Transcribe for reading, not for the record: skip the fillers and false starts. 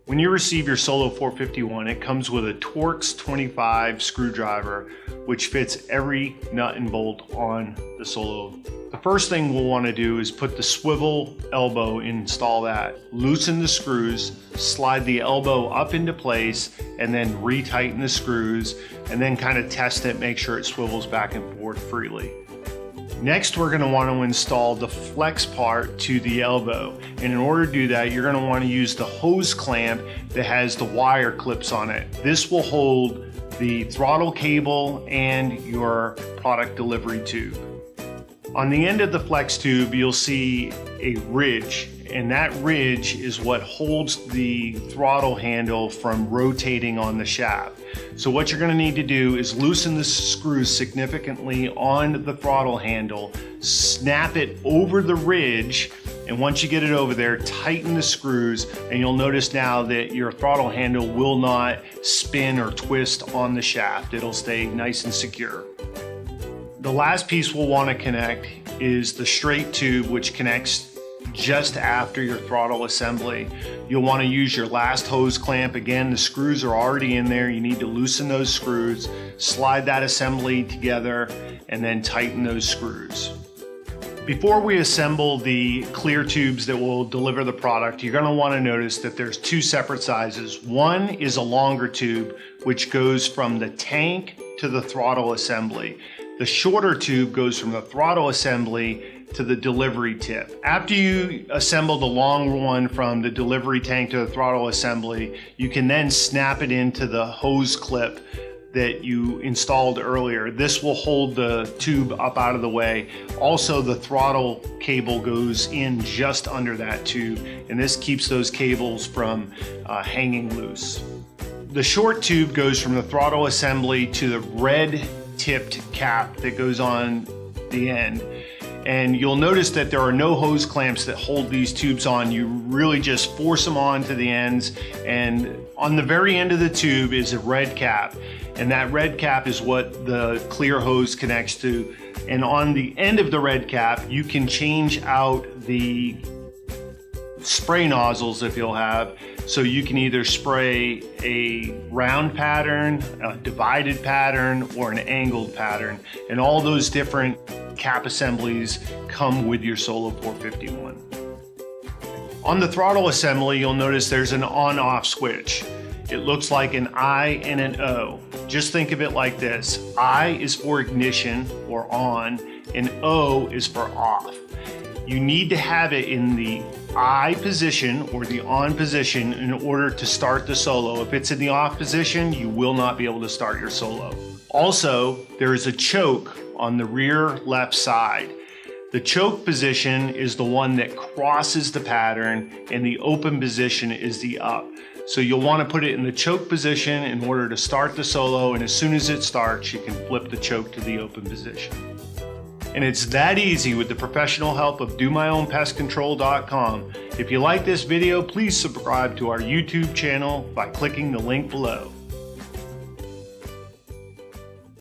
When you receive your Solo 451, it comes with a Torx 25 screwdriver, which fits every nut and bolt on the Solo. The first thing we'll want to do is put the swivel elbow and install that. Loosen the screws, slide the elbow up into place, and then retighten the screws, and then kind of test it, make sure it swivels back and forth freely. Next, we're going to want to install the flex part to the elbow. And in order to do that, you're going to want to use the hose clamp that has the wire clips on it. This will hold the throttle cable and your product delivery tube. On the end of the flex tube, you'll see a ridge, and that ridge is what holds the throttle handle from rotating on the shaft. So what you're going to need to do is loosen the screws significantly on the throttle handle, snap it over the ridge, and once you get it over there, tighten the screws, and you'll notice now that your throttle handle will not spin or twist on the shaft. It'll stay nice and secure. The last piece we'll want to connect is the straight tube, which connects just after your throttle assembly. You'll want to use your last hose clamp. Again, the screws are already in there. You need to loosen those screws, slide that assembly together, and then tighten those screws. Before we assemble the clear tubes that will deliver the product, you're going to want to notice that there's two separate sizes. One is a longer tube, which goes from the tank to the throttle assembly. The shorter tube goes from the throttle assembly to the delivery tip. After you assemble the long one from the delivery tank to the throttle assembly, you can then snap it into the hose clip that you installed earlier. This will hold the tube up out of the way. Also, the throttle cable goes in just under that tube, and this keeps those cables from hanging loose. The short tube goes from the throttle assembly to the red tipped cap that goes on the end. And you'll notice that there are no hose clamps that hold these tubes on. You really just force them on to the ends, and on the very end of the tube is a red cap, and that red cap is what the clear hose connects to. And on the end of the red cap, you can change out the spray nozzles if you'll have. So you can either spray a round pattern, a divided pattern, or an angled pattern. And all those different cap assemblies come with your Solo 451. On the throttle assembly, you'll notice there's an on-off switch. It looks like an I and an O. Just think of it like this. I is for ignition or on, and O is for off. You need to have it in the I position or the on position in order to start the Solo. If it's in the off position, you will not be able to start your Solo. Also, there is a choke on the rear left side. The choke position is the one that crosses the pattern, and the open position is the up. So you'll want to put it in the choke position in order to start the Solo, and as soon as it starts, you can flip the choke to the open position. And it's that easy with the professional help of DoMyOwnPestControl.com. If you like this video, please subscribe to our YouTube channel by clicking the link below.